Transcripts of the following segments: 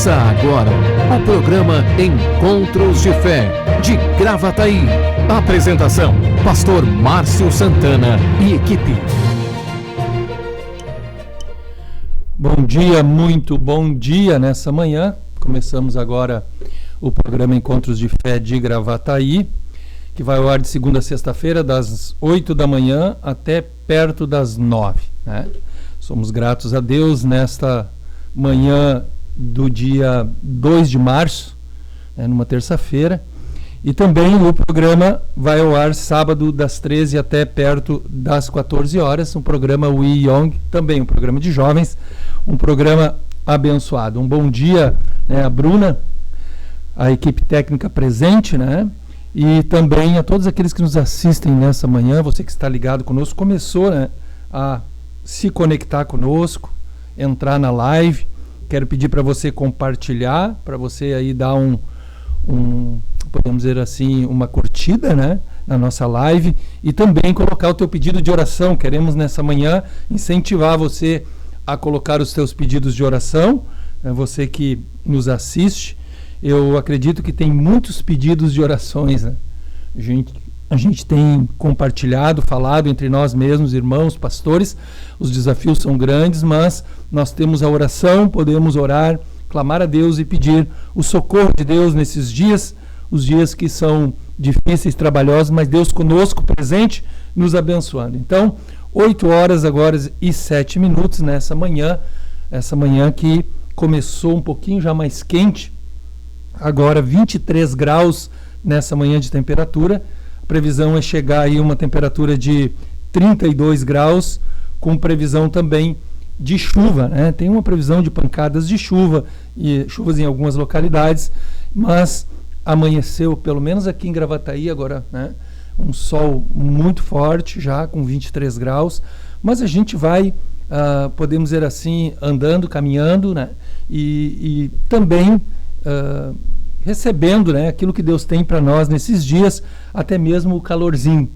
Começa agora o programa Encontros de Fé, de Gravataí. Apresentação, Pastor Márcio Santana e equipe. Bom dia, muito bom dia nessa manhã. Começamos agora o programa Encontros de Fé de Gravataí, que vai ao ar de segunda a sexta-feira, das 8 da manhã até perto das 9, né? Somos gratos a Deus nesta manhã do dia 2 de março, numa terça-feira. E também o programa vai ao ar sábado das 13 até perto das 14 horas, um programa We Young, também um programa de jovens, um programa abençoado. Um bom dia, a Bruna, a equipe técnica presente, né? E também a todos aqueles que nos assistem nessa manhã, você que está ligado conosco, começou, a se conectar conosco, entrar na live. Quero pedir para você compartilhar, para você aí dar podemos dizer assim, uma curtida, na nossa live, e também colocar o teu pedido de oração. Queremos nessa manhã incentivar você a colocar os teus pedidos de oração, você que nos assiste. Eu acredito que tem muitos pedidos de orações, A gente tem compartilhado, falado entre nós mesmos, irmãos, pastores. Os desafios são grandes, mas nós temos a oração, podemos orar, clamar a Deus e pedir o socorro de Deus nesses dias, os dias que são difíceis, trabalhosos, mas Deus conosco, presente, nos abençoando. Então, 8 horas agora e 7 minutos nessa manhã, essa manhã que começou um pouquinho já mais quente, agora 23 graus nessa manhã de temperatura. A previsão é chegar aí uma temperatura de 32 graus, com previsão também de chuva, Tem uma previsão de pancadas de chuva, e chuvas em algumas localidades, mas amanheceu, pelo menos aqui em Gravataí agora, um sol muito forte, já com 23 graus, mas a gente vai, podemos dizer assim, andando, caminhando, e também recebendo, aquilo que Deus tem para nós nesses dias, até mesmo o calorzinho,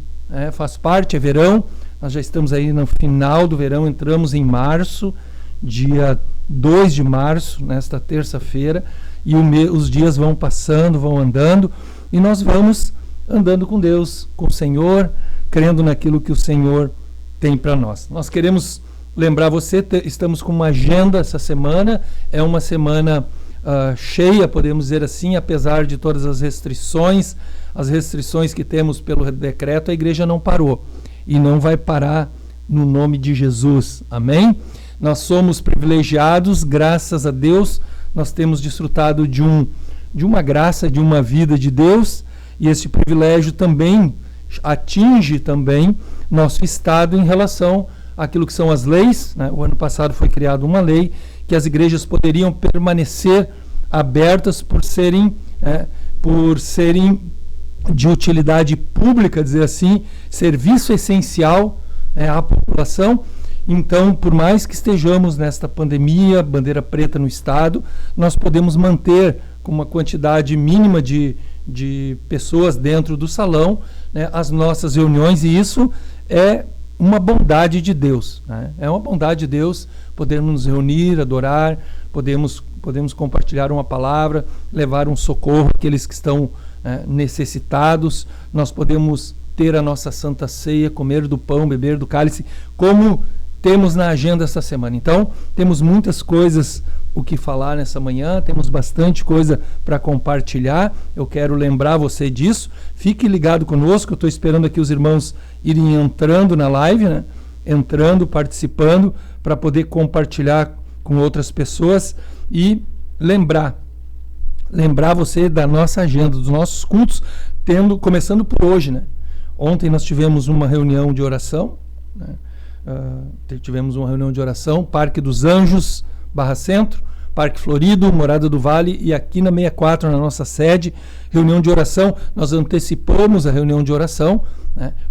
faz parte, é verão, nós já estamos aí no final do verão, entramos em março, dia 2 de março, nesta terça-feira, e os dias vão passando, vão andando, e nós vamos andando com Deus, com o Senhor, crendo naquilo que o Senhor tem para nós. Nós queremos lembrar você, estamos com uma agenda essa semana, é uma semana cheia, podemos dizer assim, apesar de todas as restrições que temos pelo decreto, a igreja não parou e não vai parar no nome de Jesus, amém? Nós somos privilegiados, graças a Deus, nós temos desfrutado de uma graça, de uma vida de Deus, e esse privilégio também atinge também nosso estado em relação àquilo que são as leis, O ano passado foi criada uma lei que as igrejas poderiam permanecer abertas por serem de utilidade pública, dizer assim, serviço essencial à população. Então, por mais que estejamos nesta pandemia, bandeira preta no estado, nós podemos manter com uma quantidade mínima de pessoas dentro do salão, as nossas reuniões, e isso é uma bondade de Deus, É uma bondade de Deus podermos nos reunir, adorar, podemos compartilhar uma palavra, levar um socorro àqueles que estão necessitados. Nós podemos ter a nossa santa ceia, comer do pão, beber do cálice, como temos na agenda essa semana. Então, temos muitas coisas o que falar nessa manhã, temos bastante coisa para compartilhar. Eu quero lembrar você disso. Fique ligado conosco, eu estou esperando aqui os irmãos irem entrando na live, entrando, participando, para poder compartilhar com outras pessoas e lembrar você da nossa agenda, dos nossos cultos, começando por hoje, Ontem nós tivemos uma reunião de oração, Parque dos Anjos, Barra Centro, Parque Florido, Morada do Vale e aqui na 64, na nossa sede, reunião de oração. Nós antecipamos a reunião de oração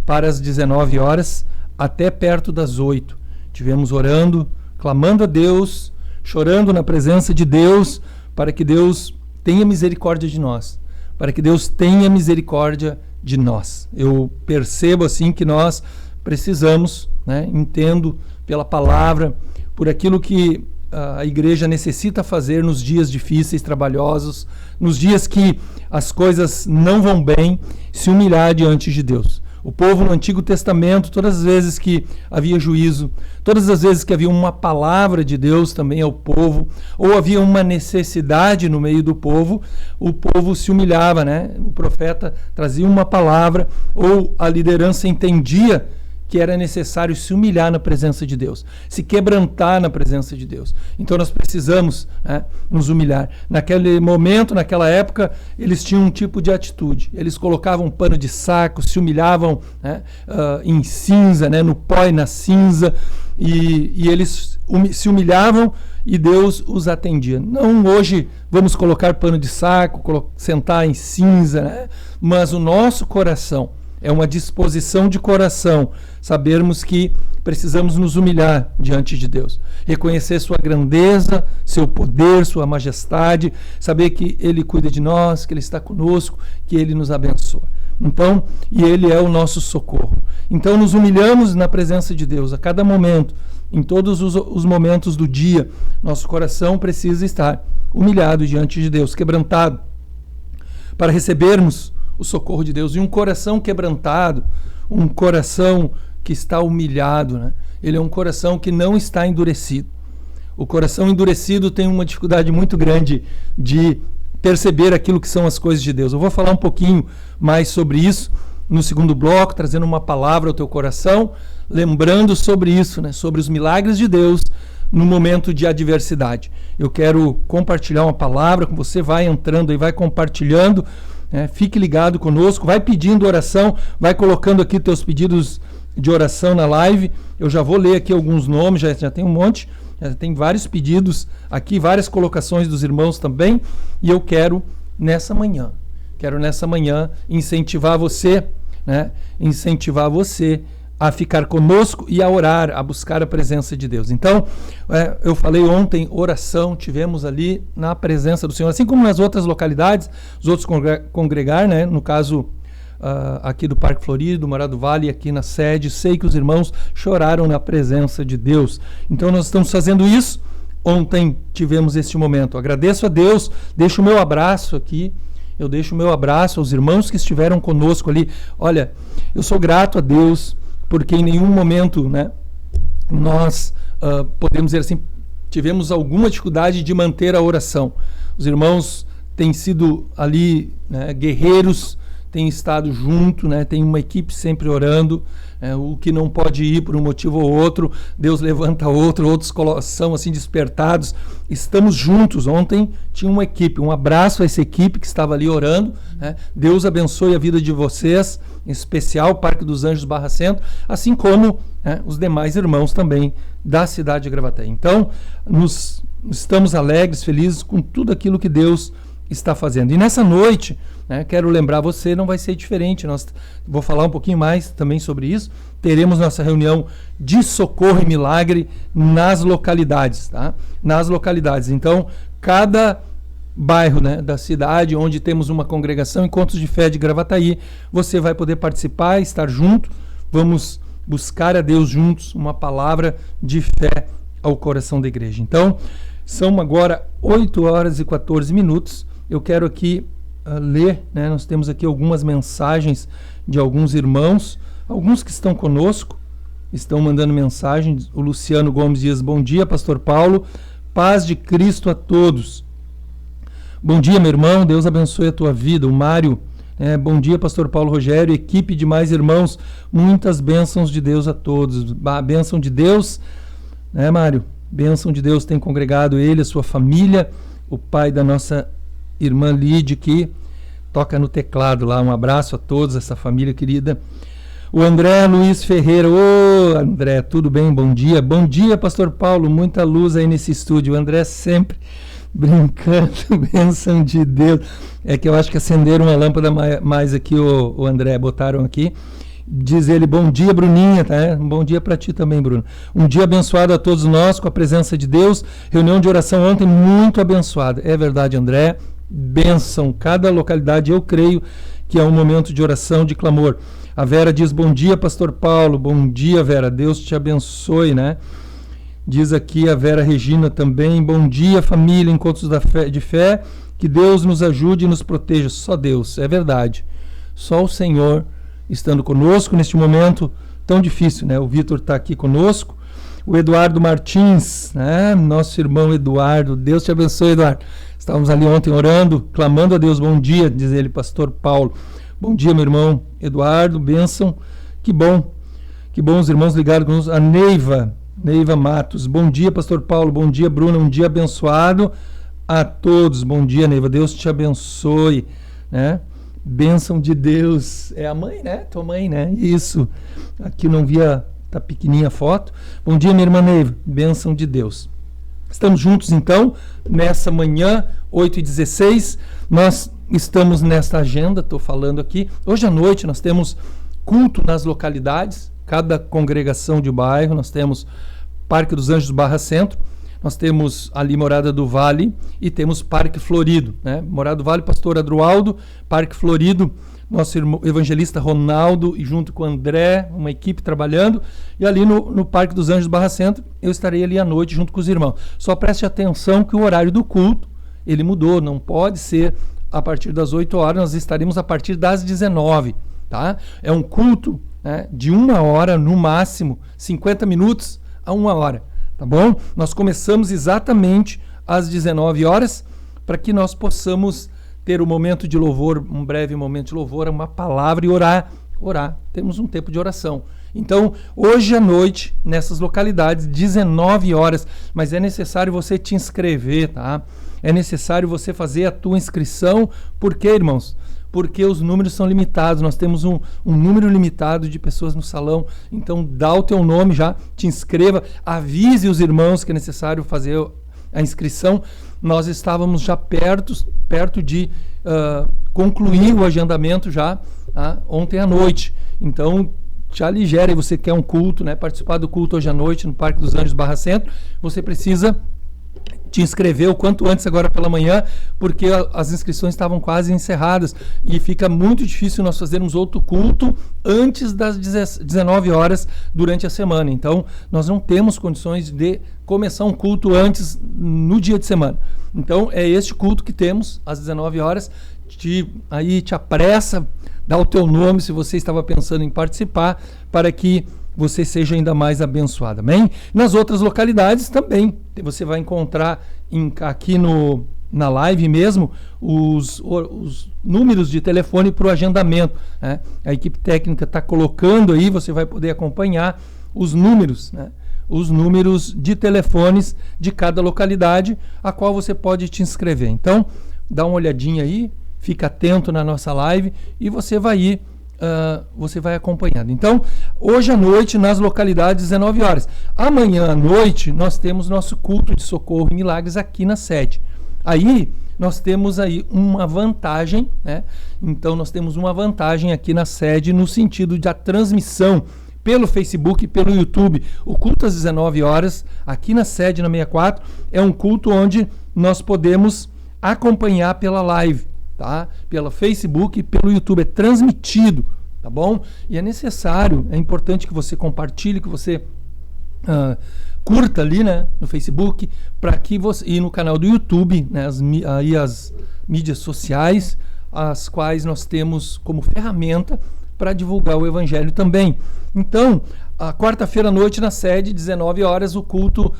para as 19 horas até perto das 8. Tivemos orando, clamando a Deus, chorando na presença de Deus, para que Deus tenha misericórdia de nós, Eu percebo assim que nós precisamos, entendo pela palavra, por aquilo que a igreja necessita fazer nos dias difíceis, trabalhosos, nos dias que as coisas não vão bem, se humilhar diante de Deus. O povo no Antigo Testamento, todas as vezes que havia juízo, todas as vezes que havia uma palavra de Deus também ao povo, ou havia uma necessidade no meio do povo, o povo se humilhava, né? O profeta trazia uma palavra, ou a liderança entendia que era necessário se humilhar na presença de Deus, se quebrantar na presença de Deus. Então nós precisamos, né, nos humilhar. Naquele momento, naquela época, eles tinham um tipo de atitude. Eles colocavam um pano de saco, se humilhavam, né, em cinza, né, no pó e na cinza, e eles se humilhavam e Deus os atendia. Não hoje vamos colocar pano de saco, sentar em cinza, né, mas o nosso coração, é uma disposição de coração, sabermos que precisamos nos humilhar diante de Deus, reconhecer sua grandeza, seu poder, sua majestade, saber que Ele cuida de nós, que Ele está conosco, que Ele nos abençoa. Então, e Ele é o nosso socorro. Então nos humilhamos na presença de Deus a cada momento, em todos os momentos do dia. Nosso coração precisa estar humilhado diante de Deus, quebrantado, para recebermos o socorro de Deus. E um coração quebrantado, um coração que está humilhado, né? Ele é um coração que não está endurecido. O coração endurecido tem uma dificuldade muito grande de perceber aquilo que são as coisas de Deus. Eu vou falar um pouquinho mais sobre isso no segundo bloco, trazendo uma palavra ao teu coração, lembrando sobre isso, né? Sobre os milagres de Deus no momento de adversidade. Eu quero compartilhar uma palavra com você, vai entrando e vai compartilhando. Fique ligado conosco, vai pedindo oração, vai colocando aqui teus pedidos de oração na live. Eu já vou ler aqui alguns nomes, já tem um monte, já tem vários pedidos aqui, várias colocações dos irmãos também, e eu quero nessa manhã incentivar você, né? Incentivar você a ficar conosco e a orar, a buscar a presença de Deus. Então, eu falei ontem, oração, tivemos ali na presença do Senhor, assim como nas outras localidades, os outros congregar, né? No caso aqui do Parque Florido, do Morado Vale, aqui na sede, sei que os irmãos choraram na presença de Deus. Então nós estamos fazendo isso. Ontem tivemos este momento. Agradeço a Deus, deixo o meu abraço aqui, eu deixo o meu abraço aos irmãos que estiveram conosco ali. Olha, eu sou grato a Deus, porque em nenhum momento, né, nós podemos dizer assim, tivemos alguma dificuldade de manter a oração. Os irmãos têm sido ali, né, guerreiros, têm estado junto, né, tem uma equipe sempre orando. O que não pode ir por um motivo ou outro, Deus levanta outro, outros são assim despertados. Estamos juntos. Ontem tinha uma equipe, um abraço a essa equipe que estava ali orando, né? Deus abençoe a vida de vocês, em especial o Parque dos Anjos Barra Centro, assim como, né, os demais irmãos também da cidade de Gravataí. Então, estamos alegres, felizes com tudo aquilo que Deus está fazendo. E nessa noite, né, quero lembrar você, não vai ser diferente. Vou falar um pouquinho mais também sobre isso. Teremos nossa reunião de socorro e milagre nas localidades, tá? Nas localidades. Então, cada bairro, né, da cidade onde temos uma congregação, Encontros de Fé de Gravataí, você vai poder participar, estar junto. Vamos buscar a Deus juntos, uma palavra de fé ao coração da igreja. Então, são agora 8h14. Eu quero aqui ler, né? Nós temos aqui algumas mensagens de alguns irmãos, alguns que estão conosco, estão mandando mensagens. O Luciano Gomes diz: bom dia, pastor Paulo, paz de Cristo a todos. Bom dia, meu irmão, Deus abençoe a tua vida. O Mário, bom dia, pastor Paulo Rogério, equipe de mais irmãos, muitas bênçãos de Deus a todos. A bênção de Deus, né, Mário? Bênção de Deus tem congregado ele, a sua família, o pai da nossa irmã Lide, que toca no teclado lá. Um abraço a todos, essa família querida. O André Luiz Ferreira. Ô, André, tudo bem? Bom dia. Bom dia, pastor Paulo. Muita luz aí nesse estúdio. O André sempre brincando. Bênção de Deus. É que eu acho que acenderam uma lâmpada mais aqui, o André, botaram aqui. Diz ele: bom dia, Bruninha, tá? Um bom dia para ti também, Bruno. Um dia abençoado a todos nós com a presença de Deus. Reunião de oração ontem muito abençoada. É verdade, André. Bênção. Cada localidade, eu creio que é um momento de oração, de clamor. A Vera diz: bom dia, pastor Paulo. Bom dia, Vera. Deus te abençoe, né? Diz aqui a Vera Regina também, bom dia família, encontros de fé, que Deus nos ajude e nos proteja. Só Deus, é verdade. Só o Senhor estando conosco neste momento tão difícil, né? O Vitor está aqui conosco. O Eduardo Martins, né? Nosso irmão Eduardo, Deus te abençoe, Eduardo. Estávamos ali ontem orando, clamando a Deus, bom dia, diz ele, pastor Paulo. Bom dia, meu irmão Eduardo, bênção, que bom os irmãos ligados conosco. A Neiva Matos, bom dia, pastor Paulo, bom dia, Bruna, um dia abençoado a todos, bom dia, Neiva, Deus te abençoe, né? Bênção de Deus, é a mãe, né? Tua mãe, né? Isso, aqui não via, tá pequenininha a foto. Bom dia, minha irmã Neiva, bênção de Deus. Estamos juntos então, nessa manhã, 8h16, nós estamos nesta agenda, estou falando aqui. Hoje à noite nós temos culto nas localidades, cada congregação de bairro, nós temos Parque dos Anjos Barra Centro, nós temos ali Morada do Vale e temos Parque Florido, né? Morada do Vale, pastor Adroaldo, Parque Florido, nosso irmão, evangelista Ronaldo, e junto com o André, uma equipe trabalhando, e ali no Parque dos Anjos Barra Centro, eu estarei ali à noite junto com os irmãos. Só preste atenção que o horário do culto, ele mudou, não pode ser a partir das 8 horas, nós estaremos a partir das 19, tá? É um culto, né, de 1 hora, no máximo, 50 minutos a 1 hora, tá bom? Nós começamos exatamente às 19 horas, para que nós possamos ter um momento de louvor, um breve momento de louvor, uma palavra e orar. Temos um tempo de oração. Então, hoje à noite, nessas localidades, 19 horas, mas é necessário você te inscrever, tá? É necessário você fazer a tua inscrição. Por quê, irmãos? Porque os números são limitados, nós temos um número limitado de pessoas no salão, então dá o teu nome já, te inscreva, avise os irmãos que é necessário fazer a inscrição. Nós estávamos já perto de concluir o agendamento já ontem à noite, então te aligere, você quer um culto, né, participar do culto hoje à noite no Parque dos Anjos Barra Centro, você precisa te inscrever o quanto antes agora pela manhã, porque as inscrições estavam quase encerradas e fica muito difícil nós fazermos outro culto antes das 19 horas durante a semana. Então, nós não temos condições de começar um culto antes no dia de semana. Então, é este culto que temos às 19 horas. Aí te apressa, dá o teu nome se você estava pensando em participar, para que você seja ainda mais abençoado, amém? Nas outras localidades também, você vai encontrar aqui na live mesmo os números de telefone para o agendamento, né? A equipe técnica está colocando aí, você vai poder acompanhar os números, né? Os números de telefones de cada localidade, a qual você pode te inscrever. Então, dá uma olhadinha aí, fica atento na nossa live e você vai ir você vai acompanhando. Então, hoje à noite, nas localidades, 19 horas. Amanhã à noite, nós temos nosso culto de socorro e milagres aqui na sede. Aí, nós temos aí uma vantagem, né? Então, nós temos uma vantagem aqui na sede, no sentido da transmissão pelo Facebook e pelo YouTube. O culto às 19 horas, aqui na sede, na 64, é um culto onde nós podemos acompanhar pela live, tá? Pelo Facebook e pelo YouTube, é transmitido, tá bom? E é necessário, é importante que você compartilhe, que você curta ali, né, no Facebook, para que você, e no canal do YouTube, né, as mídias sociais, as quais nós temos como ferramenta para divulgar o Evangelho também. Então, a quarta-feira à noite na sede, 19 horas, o culto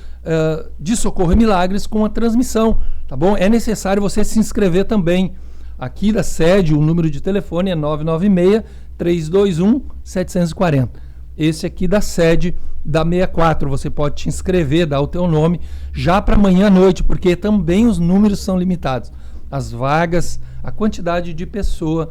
de socorro e milagres com a transmissão, tá bom? É necessário você se inscrever também. Aqui da sede, o número de telefone é 996-321-740. Esse aqui da sede da 64. Você pode te inscrever, dar o teu nome já para amanhã à noite, porque também os números são limitados. As vagas, a quantidade de pessoas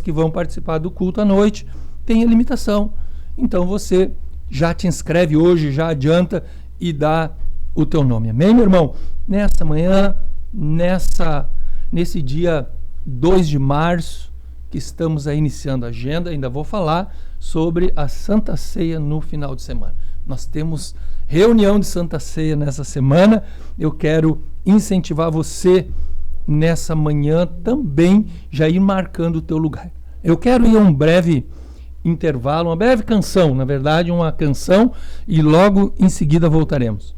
que vão participar do culto à noite tem a limitação. Então você já te inscreve hoje, já adianta e dá o teu nome. Amém, meu irmão? Nessa manhã, nesse dia 2 de março, que estamos aí iniciando a agenda, ainda vou falar sobre a Santa Ceia no final de semana. Nós temos reunião de Santa Ceia nessa semana. Eu quero incentivar você nessa manhã também já ir marcando o teu lugar. Eu quero ir a um breve intervalo, uma breve canção, na verdade uma canção, e logo em seguida voltaremos.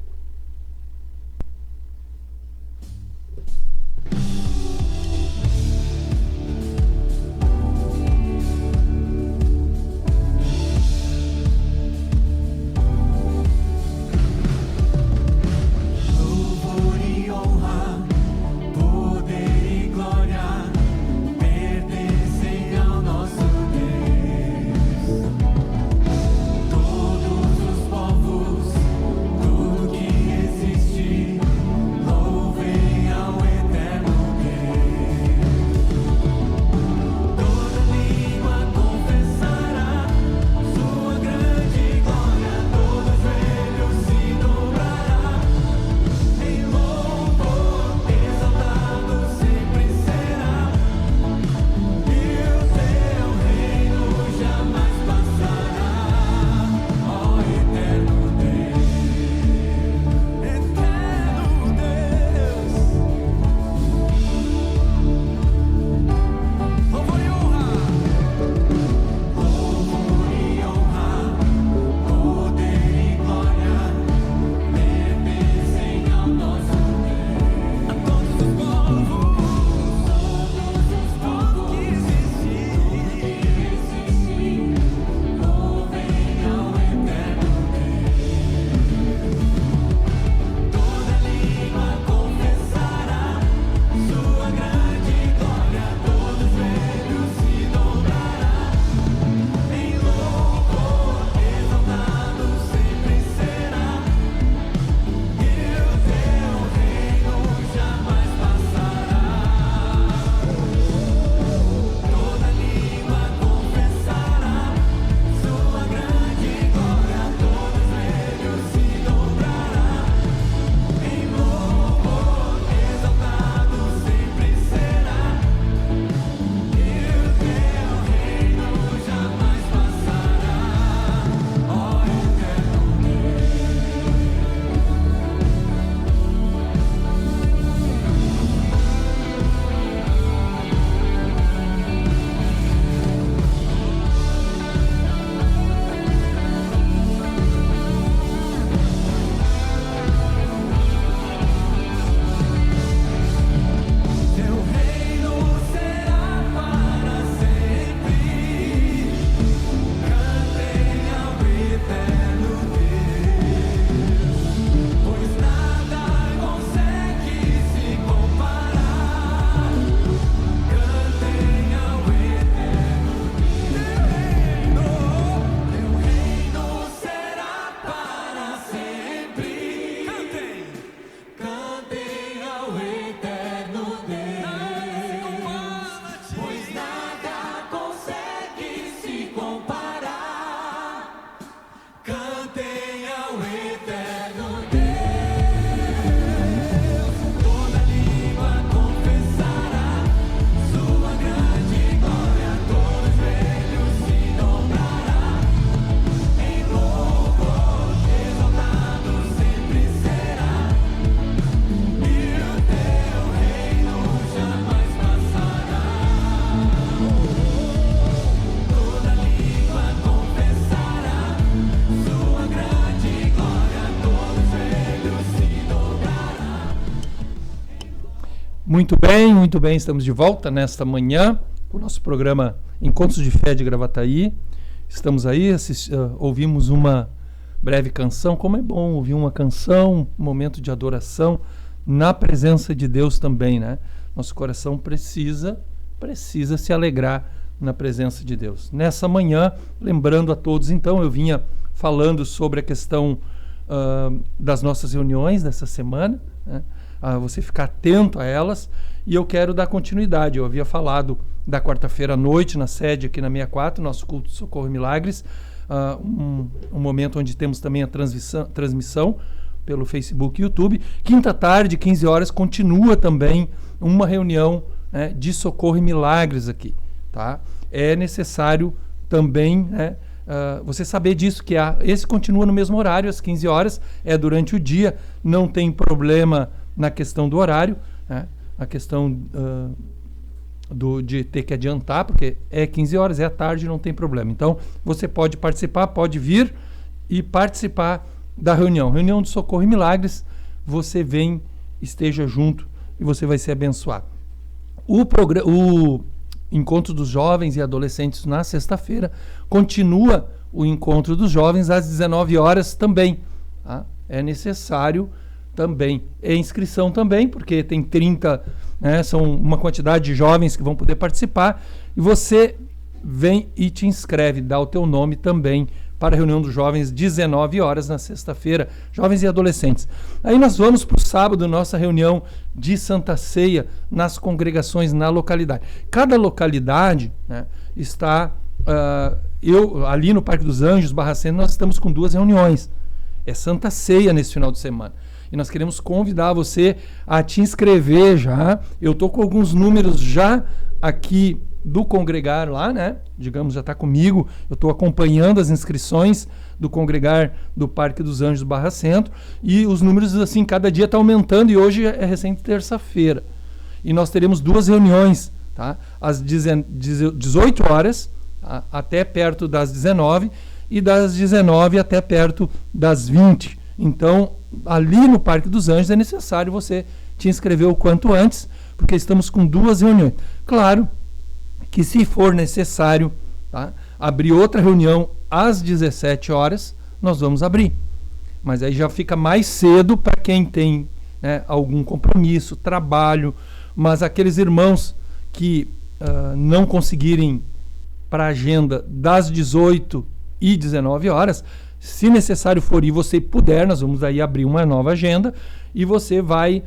Muito bem, estamos de volta nesta manhã com o nosso programa Encontros de Fé de Gravataí. Estamos aí, ouvimos uma breve canção. Como é bom ouvir uma canção, um momento de adoração na presença de Deus também, né? Nosso coração precisa se alegrar na presença de Deus. Nessa manhã, lembrando a todos, então, eu vinha falando sobre a questão das nossas reuniões dessa semana, né? Você ficar atento a elas, e eu quero dar continuidade. Eu havia falado da quarta-feira à noite na sede aqui na 64, nosso culto de Socorro e Milagres, um momento onde temos também a transmissão pelo Facebook e YouTube. Quinta tarde, 15 horas, continua também uma reunião, né, de Socorro e Milagres aqui, tá? É necessário também, né, você saber disso, que esse continua no mesmo horário, às 15 horas, é durante o dia, não tem problema na questão do horário, né? A questão de ter que adiantar, porque é 15 horas, é à tarde, não tem problema. Então, você pode participar, pode vir e participar da reunião do Socorro e Milagres. Você vem, esteja junto e você vai ser abençoado. O Encontro dos Jovens e Adolescentes na sexta-feira continua o Encontro dos Jovens às 19 horas também, tá? É necessário também, é inscrição também, porque tem 30, né, são uma quantidade de jovens que vão poder participar, e você vem e te inscreve, dá o teu nome também para a reunião dos jovens, 19 horas na sexta-feira, jovens e adolescentes. Aí nós vamos para o sábado, nossa reunião de Santa Ceia nas congregações na localidade. Cada localidade, né, está, ali no Parque dos Anjos, Barra Centro, nós estamos com 2 reuniões. É Santa Ceia nesse final de semana. E nós queremos convidar você a te inscrever já. Eu estou com alguns números já aqui do Congregar lá, né? Digamos, já está comigo. Eu estou acompanhando as inscrições do Congregar do Parque dos Anjos Barra Centro. E os números, assim, cada dia está aumentando. E hoje é recente terça-feira. E nós teremos 2 reuniões, tá? Às 18 horas, tá? Até perto das 19, e das 19 até perto das 20. Então, ali no Parque dos Anjos é necessário você te inscrever o quanto antes, porque estamos com 2 reuniões. Claro que, se for necessário, tá, abrir outra reunião às 17 horas, nós vamos abrir. Mas aí já fica mais cedo para quem tem, né, algum compromisso, trabalho. Mas aqueles irmãos que não conseguirem para a agenda das 18 e 19 horas, se necessário for e você puder, nós vamos aí abrir uma nova agenda e você vai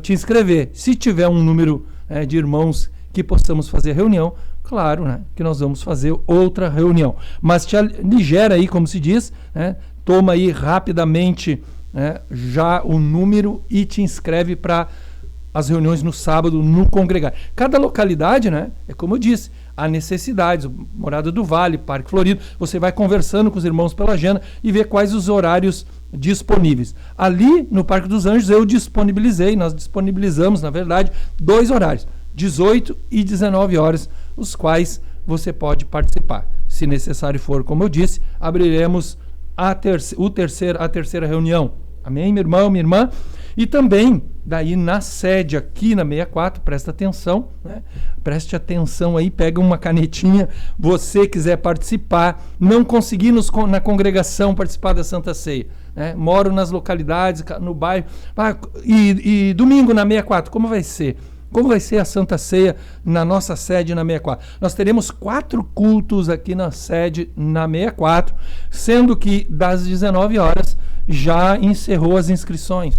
te inscrever. Se tiver um número de irmãos que possamos fazer reunião, claro, né, que nós vamos fazer outra reunião. Mas te aligera aí, como se diz, né, toma aí rapidamente, né, já o número e te inscreve para as reuniões no sábado no Congregar. Cada localidade, né, é como eu disse, há necessidades. Morada do Vale, Parque Florido, você vai conversando com os irmãos pela agenda e vê quais os horários disponíveis. Ali no Parque dos Anjos nós disponibilizamos, na verdade, 2 horários, 18 e 19 horas, os quais você pode participar. Se necessário for, como eu disse, abriremos a terceira reunião. Amém, meu irmão, minha irmã? E também, daí na sede aqui na 64, presta atenção, né? Preste atenção aí, pega uma canetinha, você quiser participar, não conseguir na congregação participar da Santa Ceia, né? Moro nas localidades, no bairro, e domingo na 64, como vai ser? Como vai ser a Santa Ceia na nossa sede na 64? Nós teremos 4 cultos aqui na sede na 64, sendo que das 19 horas já encerrou as inscrições.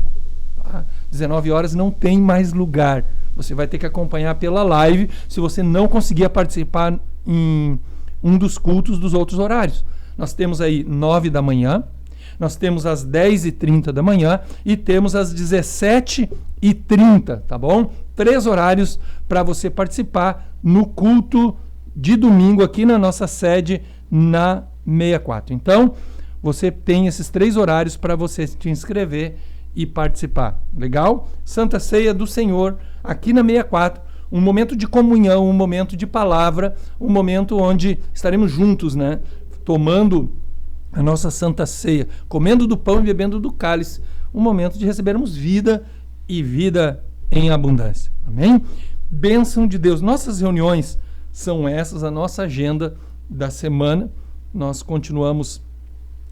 19 horas não tem mais lugar. Você vai ter que acompanhar pela live se você não conseguir participar em um dos cultos dos outros horários. Nós temos aí 9 da manhã, nós temos às 10h30 da manhã e temos às 17h30, tá bom? 3 horários para você participar no culto de domingo aqui na nossa sede na 64. Então, você tem esses 3 horários para você te inscrever e participar. Legal? Santa Ceia do Senhor, aqui na 64, um momento de comunhão, um momento de palavra, um momento onde estaremos juntos, né? Tomando a nossa Santa Ceia, comendo do pão e bebendo do cálice, um momento de recebermos vida e vida em abundância. Amém? Bênção de Deus. Nossas reuniões são essas, a nossa agenda da semana. Nós continuamos,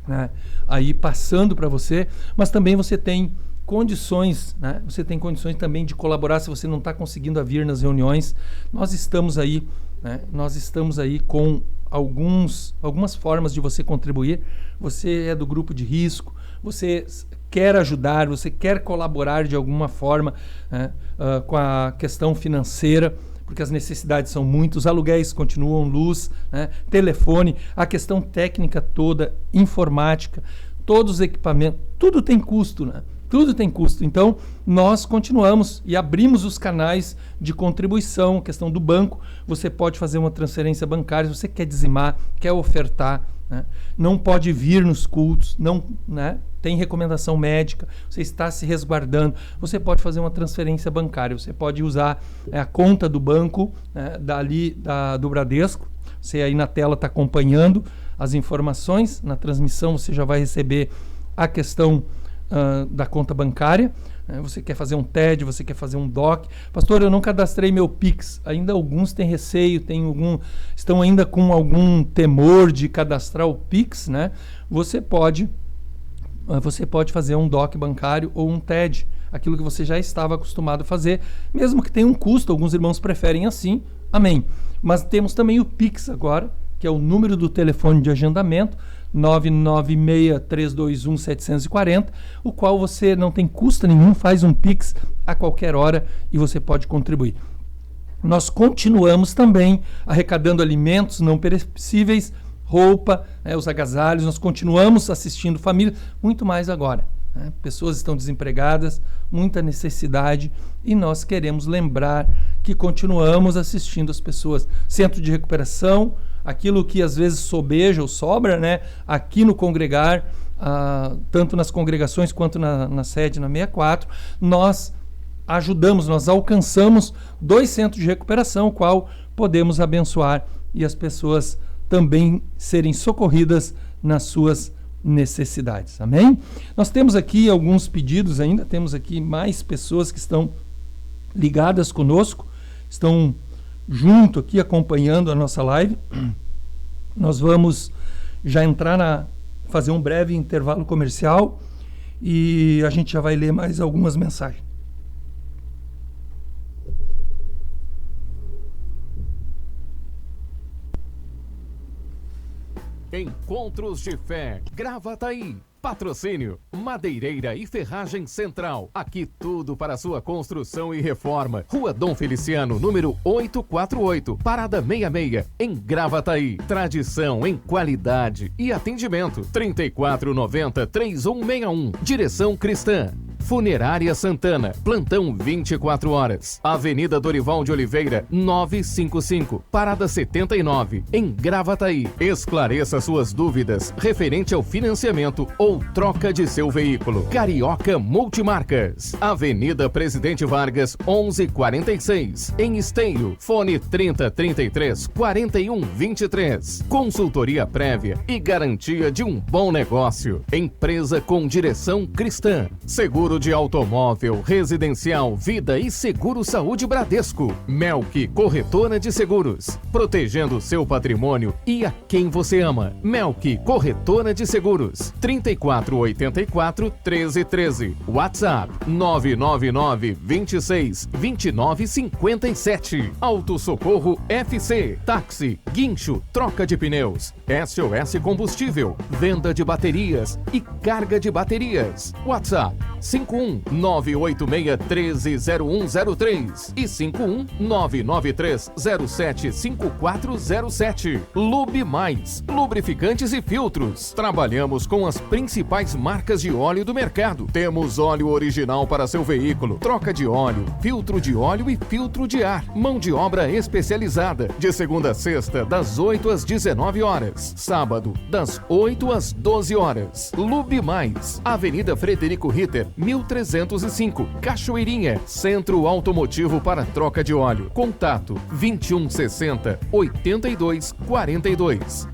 né, aí passando para você, mas também você tem condições, né? Você tem condições também de colaborar se você não está conseguindo vir nas reuniões. Nós estamos aí, né? Nós estamos aí com algumas formas de você contribuir. Você é do grupo de risco, você quer ajudar, você quer colaborar de alguma forma, né, com a questão financeira, porque as necessidades são muitas, os aluguéis continuam, luz, né, telefone, a questão técnica toda, informática, todos os equipamentos, tudo tem custo, né? Tudo tem custo. Então, nós continuamos e abrimos os canais de contribuição, a questão do banco. Você pode fazer uma transferência bancária, se você quer dizimar, quer ofertar, né? Não pode vir nos cultos, não, né? Tem recomendação médica, você está se resguardando, você pode fazer uma transferência bancária, você pode usar a conta do banco, né, do Bradesco. Você aí na tela está acompanhando as informações, na transmissão você já vai receber a questão da conta bancária. Você quer fazer um TED, você quer fazer um DOC. Pastor, eu não cadastrei meu Pix. Ainda alguns têm receio, estão ainda com algum temor de cadastrar o Pix, né? Você pode fazer um DOC bancário ou um TED, aquilo que você já estava acostumado a fazer, mesmo que tenha um custo. Alguns irmãos preferem assim, amém. Mas temos também o Pix agora, que é o número do telefone de agendamento, 996-321-740, o qual você não tem custo nenhum, faz um Pix a qualquer hora e você pode contribuir. Nós continuamos também arrecadando alimentos não perecíveis, roupa, os agasalhos, nós continuamos assistindo família, muito mais agora. Né? Pessoas estão desempregadas, muita necessidade, e nós queremos lembrar que continuamos assistindo as pessoas. Centro de recuperação, aquilo que às vezes sobeja ou sobra, né? Aqui no Congregar, tanto nas congregações quanto na sede, na 64, nós ajudamos, nós alcançamos 2 centros de recuperação, o qual podemos abençoar e as pessoas também serem socorridas nas suas necessidades. Amém? Nós temos aqui alguns pedidos ainda, temos aqui mais pessoas que estão ligadas conosco, estão junto aqui acompanhando a nossa live. Nós vamos já entrar fazer um breve intervalo comercial e a gente já vai ler mais algumas mensagens. Encontros de Fé, Gravataí. Patrocínio, Madeireira e Ferragem Central. Aqui tudo para sua construção e reforma. Rua Dom Feliciano, número 848, Parada 66, em Gravataí. Tradição em qualidade e atendimento. 3490-3161. Direção Cristã. Funerária Santana, plantão 24 horas. Avenida Dorival de Oliveira, 955, Parada 79, em Gravataí. Esclareça suas dúvidas referente ao financiamento ou troca de seu veículo. Carioca Multimarcas, Avenida Presidente Vargas, 1146, em Esteio. Fone 3033-4123. Consultoria prévia e garantia de um bom negócio. Empresa com direção cristã. Seguro de automóvel, residencial, vida e seguro saúde Bradesco. Melk Corretora de Seguros, protegendo seu patrimônio e a quem você ama. Melk Corretora de Seguros, 3484-1313. WhatsApp 999-26-2957. Auto Socorro FC, táxi, guincho, troca de pneus, SOS Combustível, venda de baterias e carga de baterias. WhatsApp 51986130103 e 51993075407. Lube Mais, lubrificantes e filtros. Trabalhamos com as principais marcas de óleo do mercado. Temos óleo original para seu veículo, troca de óleo, filtro de óleo e filtro de ar. Mão de obra especializada, de segunda a sexta, das 8 às 19 horas. Sábado, das 8 às 12 horas. Lube Mais, Avenida Frederico Ritter, 1305, Cachoeirinha, Centro Automotivo para troca de óleo. Contato 2160-8242.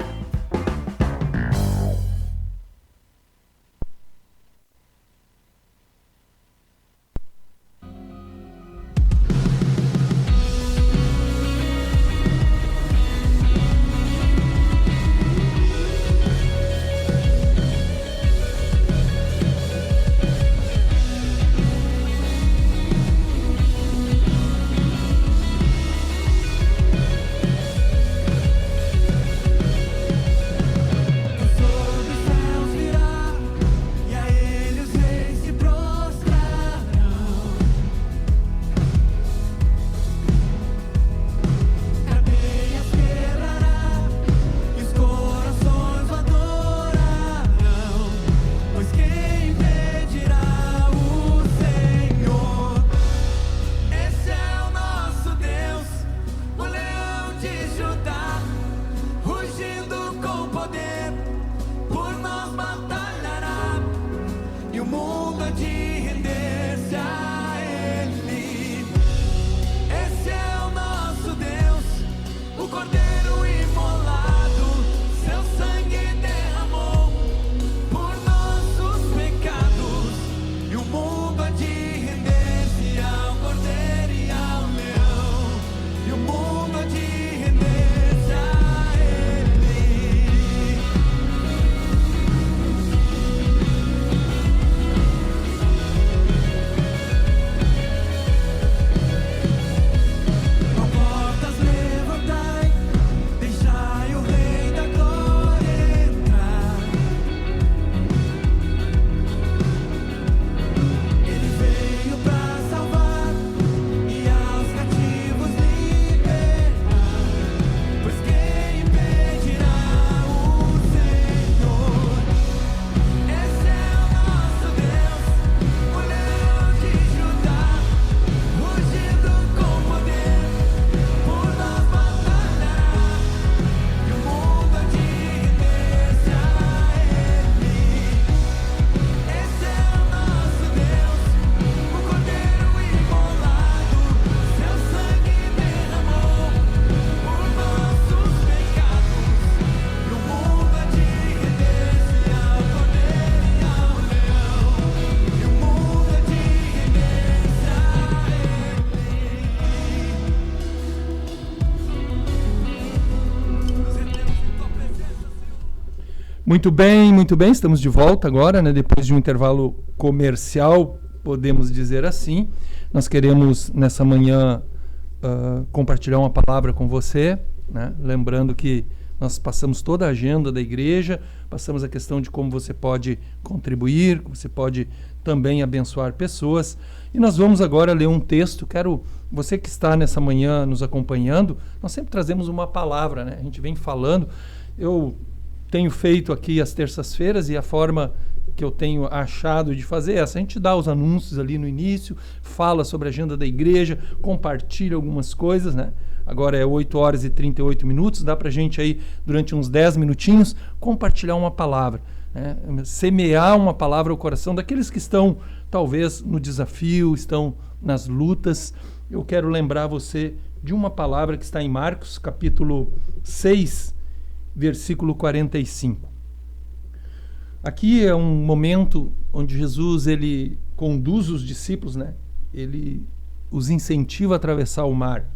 Muito bem, estamos de volta agora, né? Depois de um intervalo comercial, podemos dizer assim. Nós queremos, nessa manhã, compartilhar uma palavra com você, né? Lembrando que nós passamos toda a agenda da igreja, passamos a questão de como você pode contribuir, como você pode também abençoar pessoas. E nós vamos agora ler um texto. Você que está nessa manhã nos acompanhando, nós sempre trazemos uma palavra, né? A gente vem falando. Eu tenho feito aqui às terças-feiras e a forma que eu tenho achado de fazer é essa. A gente dá os anúncios ali no início, fala sobre a agenda da igreja, compartilha algumas coisas, né? Agora é 8 horas e 38 minutos, dá pra gente aí, durante uns 10 minutinhos, compartilhar uma palavra, né? Semear uma palavra ao coração daqueles que estão, talvez, no desafio, estão nas lutas. Eu quero lembrar você de uma palavra que está em Marcos, capítulo 6, versículo 45. Aqui é um momento onde Jesus ele conduz os discípulos, né? Ele os incentiva a atravessar o mar.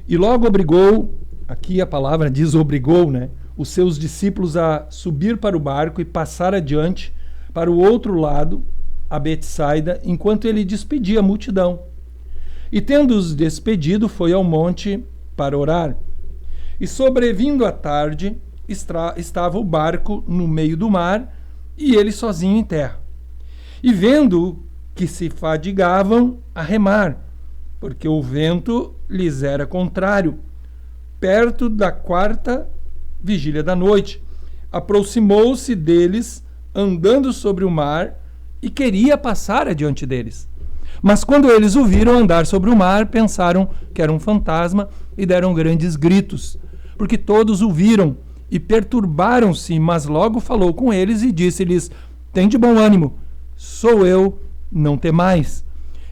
E logo obrigou, aqui a palavra diz obrigou, né? Os seus discípulos a subir para o barco e passar adiante para o outro lado, a Betsaida, enquanto ele despedia a multidão. E tendo-os despedido, foi ao monte para orar. E sobrevindo a tarde, estava o barco no meio do mar e ele sozinho em terra. E vendo que se fadigavam a remar, porque o vento lhes era contrário, perto da 4ª vigília da noite, aproximou-se deles, andando sobre o mar, e queria passar adiante deles. Mas quando eles o viram andar sobre o mar, pensaram que era um fantasma e deram grandes gritos, porque todos o viram e perturbaram-se, mas logo falou com eles e disse-lhes: tende bom ânimo, sou eu, não temais.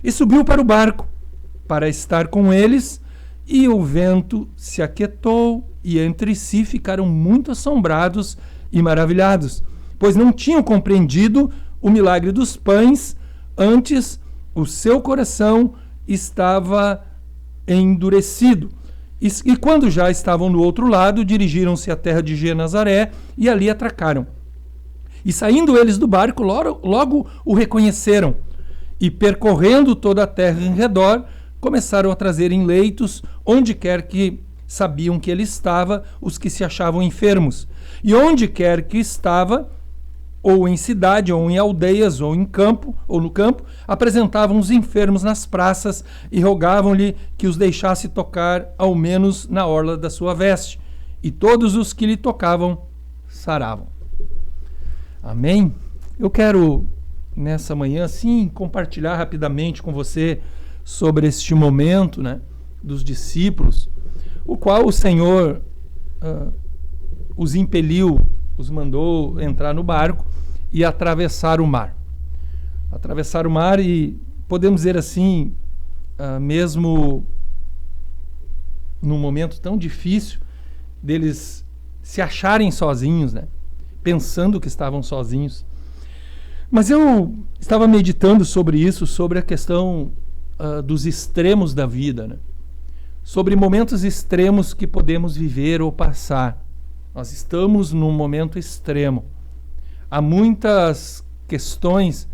E subiu para o barco, para estar com eles, e o vento se aquietou, e entre si ficaram muito assombrados e maravilhados, pois não tinham compreendido o milagre dos pães, antes o seu coração estava endurecido. E quando já estavam no outro lado, dirigiram-se à terra de Genazaré e ali atracaram. E saindo eles do barco, logo o reconheceram, e percorrendo toda a terra em redor, começaram a trazer em leitos, onde quer que sabiam que ele estava, os que se achavam enfermos. E onde quer que estava, ou em cidade, ou em aldeias, ou em campo, ou no campo, apresentavam os enfermos nas praças e rogavam-lhe que os deixasse tocar, ao menos na orla da sua veste. E todos os que lhe tocavam saravam. Amém? Eu quero, nessa manhã, sim, compartilhar rapidamente com você sobre este momento, né, dos discípulos, o qual o Senhor os impeliu, os mandou entrar no barco e atravessar o mar. Atravessar o mar e, podemos dizer assim, mesmo num momento tão difícil, deles se acharem sozinhos, né? Pensando que estavam sozinhos. Mas eu estava meditando sobre isso, sobre a questão dos extremos da vida, né? Sobre momentos extremos que podemos viver ou passar. Nós estamos num momento extremo. Há muitas questões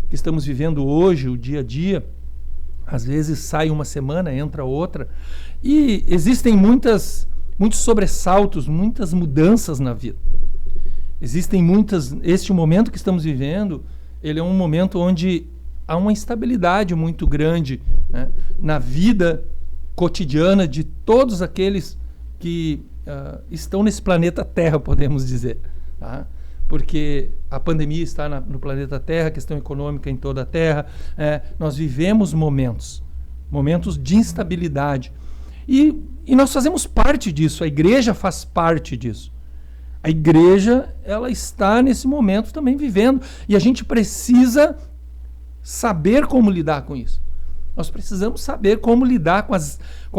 que estamos vivendo hoje, o dia a dia. Às vezes sai uma semana, entra outra. E existem muitos sobressaltos, muitas mudanças na vida. Existem muitas... Este momento que estamos vivendo, ele é um momento onde há uma instabilidade muito grande, né, na vida cotidiana de todos aqueles que estão nesse planeta Terra, podemos dizer, tá? Porque a pandemia está no planeta Terra, a questão econômica em toda a Terra, nós vivemos momentos de instabilidade, e nós fazemos parte disso, a igreja faz parte disso. A igreja, ela está nesse momento também vivendo, e a gente precisa saber como lidar com isso. Nós precisamos saber como lidar com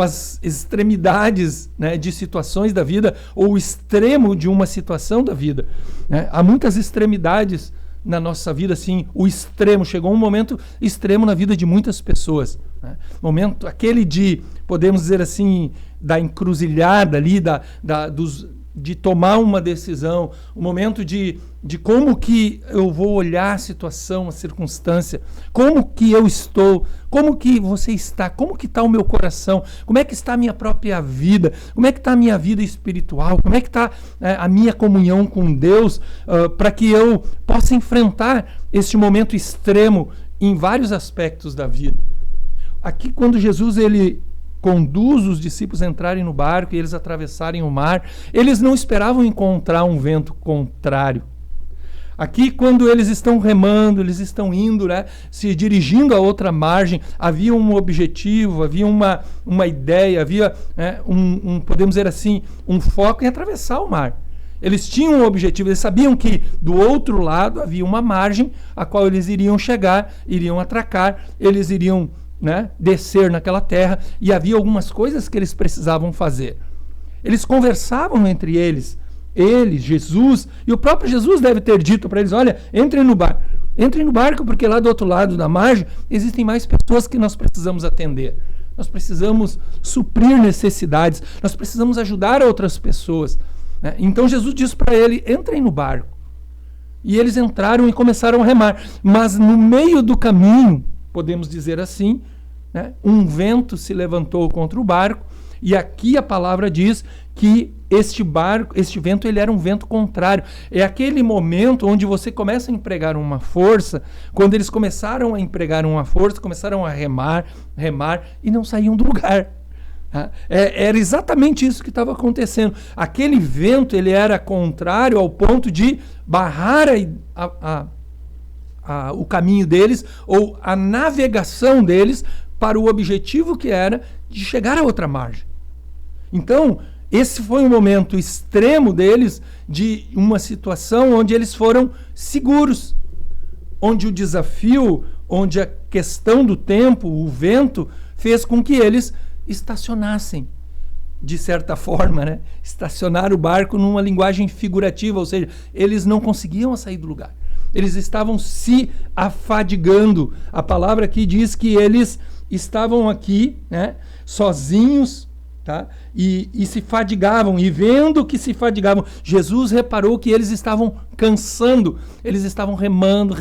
as extremidades, né, de situações da vida, ou o extremo de uma situação da vida, né? Há muitas extremidades na nossa vida, assim, o extremo, chegou um momento extremo na vida de muitas pessoas, né? Momento, aquele de, podemos dizer assim, da encruzilhada ali, de tomar uma decisão, o momento de como que eu vou olhar a situação, a circunstância, como que eu estou, como que você está, como que está o meu coração, como é que está a minha própria vida, como é que está a minha vida espiritual, como é que está a minha comunhão com Deus, para que eu possa enfrentar este momento extremo em vários aspectos da vida. Aqui, quando Jesus ele conduz os discípulos a entrarem no barco e eles atravessarem o mar, eles não esperavam encontrar um vento contrário. Aqui, quando eles estão remando, eles estão indo, né, se dirigindo a outra margem, havia um objetivo, havia uma ideia, havia podemos dizer assim, um foco em atravessar o mar. Eles tinham um objetivo, eles sabiam que do outro lado havia uma margem a qual eles iriam chegar, iriam atracar, eles iriam, né, descer naquela terra, e havia algumas coisas que eles precisavam fazer. Eles conversavam entre eles, Jesus, e o próprio Jesus deve ter dito para eles: olha, entrem no barco, porque lá do outro lado da margem existem mais pessoas que nós precisamos atender. Nós precisamos suprir necessidades, nós precisamos ajudar outras pessoas, né? Então Jesus disse para ele: entrem no barco. E eles entraram e começaram a remar, mas no meio do caminho, podemos dizer assim, né, um vento se levantou contra o barco, e aqui a palavra diz que este vento, ele era um vento contrário. É aquele momento onde você começa a empregar uma força, quando eles começaram a empregar uma força, começaram a remar, e não saíam do lugar. Era exatamente isso que estava acontecendo. Aquele vento, ele era contrário ao ponto de barrar o caminho deles, ou a navegação deles, para o objetivo que era de chegar a outra margem. Então, esse foi um momento extremo deles, de uma situação onde eles foram seguros, onde o desafio, onde a questão do tempo, o vento, fez com que eles estacionassem, de certa forma, né? Estacionar o barco numa linguagem figurativa, ou seja, eles não conseguiam sair do lugar. Eles estavam se afadigando. A palavra aqui diz que eles estavam aqui, né, sozinhos, tá? E se fadigavam, e vendo que se fadigavam, Jesus reparou que eles estavam cansando, eles estavam remando,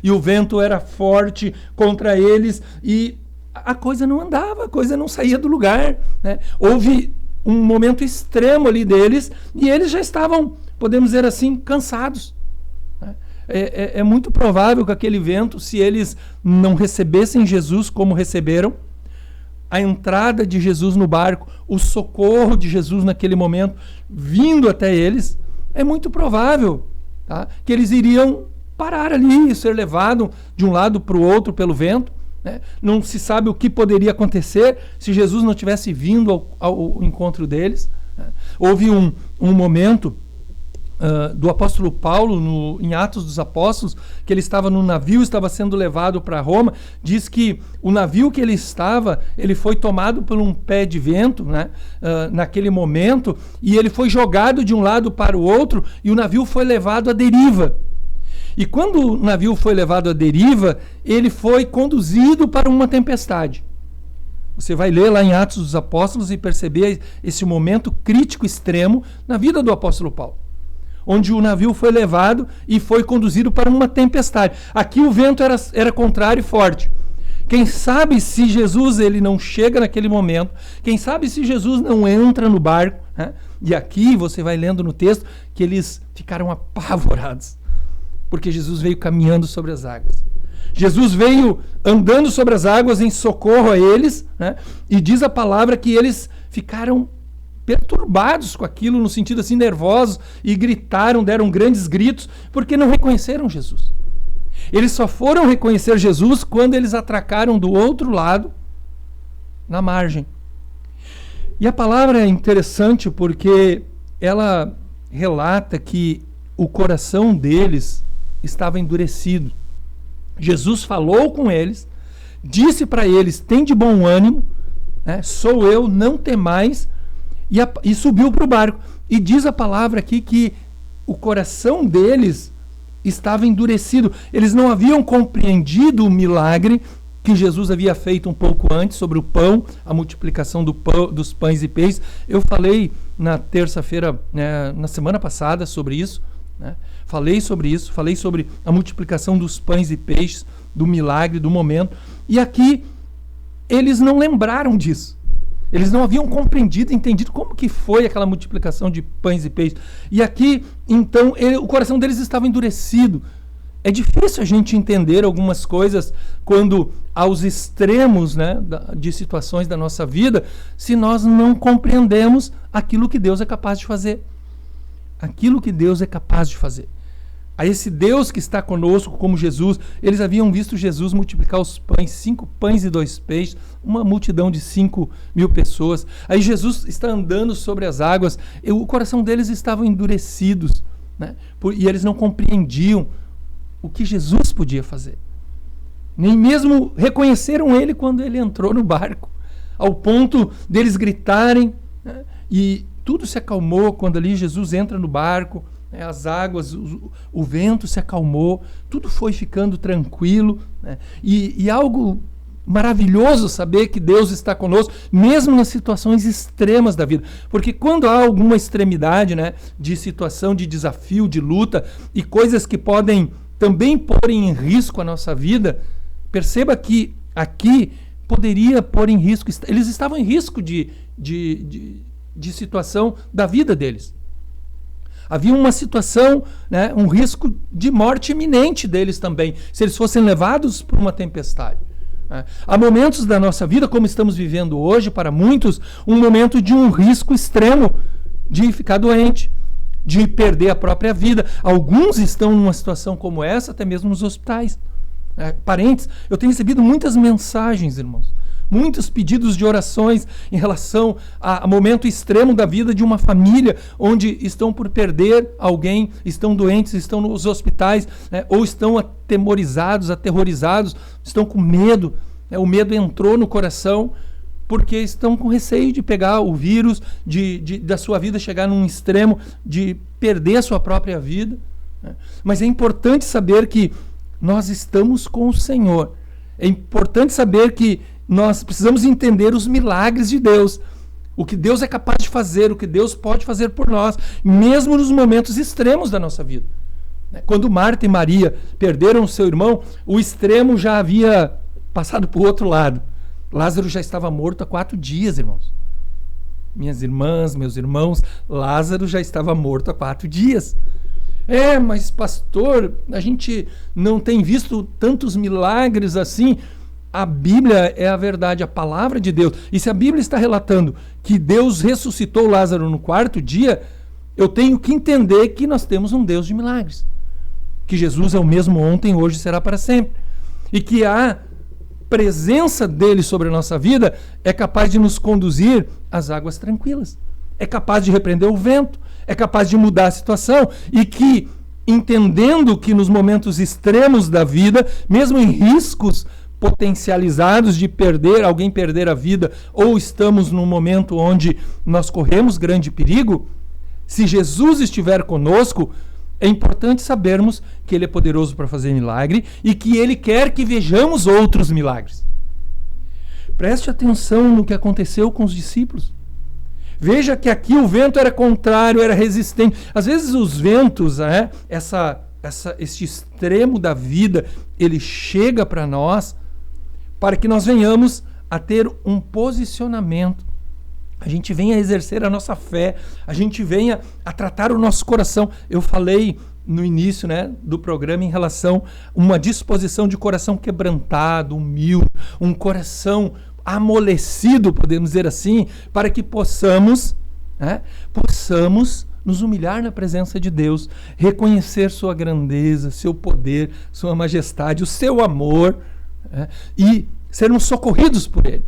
e o vento era forte contra eles, e a coisa não andava, a coisa não saía do lugar, né? Houve um momento extremo ali deles, e eles já estavam, podemos dizer assim, cansados. É muito provável que aquele vento, se eles não recebessem Jesus como receberam, a entrada de Jesus no barco, o socorro de Jesus naquele momento, vindo até eles, é muito provável, tá, que eles iriam parar ali e ser levados de um lado para o outro pelo vento, né? Não se sabe o que poderia acontecer se Jesus não tivesse vindo ao encontro deles, né? Houve um momento do apóstolo Paulo, em Atos dos Apóstolos, que ele estava no navio, estava sendo levado para Roma. Diz que o navio que ele estava, ele foi tomado por um pé de vento, né, naquele momento, e ele foi jogado de um lado para o outro, e o navio foi levado à deriva. E quando o navio foi levado à deriva, ele foi conduzido para uma tempestade. Você vai ler lá em Atos dos Apóstolos e perceber esse momento crítico extremo na vida do apóstolo Paulo, onde o navio foi levado e foi conduzido para uma tempestade. Aqui o vento era contrário e forte. Quem sabe se Jesus ele não chega naquele momento, quem sabe se Jesus não entra no barco, né? E aqui você vai lendo no texto que eles ficaram apavorados, porque Jesus veio caminhando sobre as águas. Jesus veio andando sobre as águas em socorro a eles, né? E diz a palavra que eles ficaram perturbados com aquilo, no sentido assim, nervosos, e gritaram, deram grandes gritos, porque não reconheceram Jesus. Eles só foram reconhecer Jesus quando eles atracaram do outro lado, na margem. E a palavra é interessante porque ela relata que o coração deles estava endurecido. Jesus falou com eles, disse para eles: tem de bom ânimo, né? Sou eu, não temais. E subiu para o barco. E diz a palavra aqui que o coração deles estava endurecido. Eles não haviam compreendido o milagre que Jesus havia feito um pouco antes sobre o pão, a multiplicação dos pães e peixes. Eu falei na terça-feira, na semana passada, sobre isso, né? Falei sobre isso, falei sobre a multiplicação dos pães e peixes, do milagre, do momento. E aqui eles não lembraram disso. Eles não haviam compreendido, entendido como que foi aquela multiplicação de pães e peixes. E aqui, então, o coração deles estava endurecido. É difícil a gente entender algumas coisas quando aos extremos, né, de situações da nossa vida, se nós não compreendemos aquilo que Deus é capaz de fazer. Aquilo que Deus é capaz de fazer. A esse Deus que está conosco, como Jesus, eles haviam visto Jesus multiplicar os pães, 5 pães e 2 peixes, uma multidão de 5.000 pessoas. Aí Jesus está andando sobre as águas, e o coração deles estava endurecidos, né? E eles não compreendiam o que Jesus podia fazer. Nem mesmo reconheceram ele quando ele entrou no barco, ao ponto deles gritarem, né? E tudo se acalmou quando ali Jesus entra no barco, né? As águas, o vento se acalmou, tudo foi ficando tranquilo, né? E algo maravilhoso saber que Deus está conosco, mesmo nas situações extremas da vida. Porque quando há alguma extremidade, né, de situação, de desafio, de luta, e coisas que podem também pôr em risco a nossa vida, perceba que aqui poderia pôr em risco, eles estavam em risco de situação da vida deles. Havia uma situação, né, um risco de morte iminente deles também, se eles fossem levados por uma tempestade. Há momentos da nossa vida, como estamos vivendo hoje, para muitos, um momento de um risco extremo de ficar doente, de perder a própria vida. Alguns estão numa situação como essa, até mesmo nos hospitais. Parentes, eu tenho recebido muitas mensagens, irmãos, muitos pedidos de orações em relação a momento extremo da vida de uma família, onde estão por perder alguém, estão doentes, estão nos hospitais, né, ou estão aterrorizados, estão com medo, né, o medo entrou no coração, porque estão com receio de pegar o vírus, da sua vida chegar num extremo, de perder a sua própria vida, né? Mas é importante saber que nós estamos com o Senhor. É importante saber que nós precisamos entender os milagres de Deus, o que Deus é capaz de fazer, o que Deus pode fazer por nós, mesmo nos momentos extremos da nossa vida. Quando Marta e Maria perderam o seu irmão, o extremo já havia passado para o outro lado. Lázaro já estava morto há 4 dias, irmãos. Minhas irmãs, meus irmãos, Lázaro já estava morto há 4 dias. Mas pastor, a gente não tem visto tantos milagres assim. A Bíblia é a verdade, a palavra de Deus. E se a Bíblia está relatando que Deus ressuscitou Lázaro no 4º dia, eu tenho que entender que nós temos um Deus de milagres. Que Jesus é o mesmo ontem, hoje e será para sempre. E que a presença dele sobre a nossa vida é capaz de nos conduzir às águas tranquilas. É capaz de repreender o vento, é capaz de mudar a situação, e que, entendendo que nos momentos extremos da vida, mesmo em riscos potencializados de alguém perder a vida, ou estamos num momento onde nós corremos grande perigo, se Jesus estiver conosco, é importante sabermos que Ele é poderoso para fazer milagre e que Ele quer que vejamos outros milagres. Preste atenção no que aconteceu com os discípulos. Veja que aqui o vento era contrário, era resistente. Às vezes os ventos, né, este extremo da vida, ele chega para nós para que nós venhamos a ter um posicionamento. A gente venha a exercer a nossa fé, a gente venha a tratar o nosso coração. Eu falei no início, né, do programa em relação a uma disposição de coração quebrantado, humilde, um coração amolecido, podemos dizer assim, para que possamos nos humilhar na presença de Deus, reconhecer sua grandeza, seu poder, sua majestade, o seu amor, e sermos socorridos por Ele.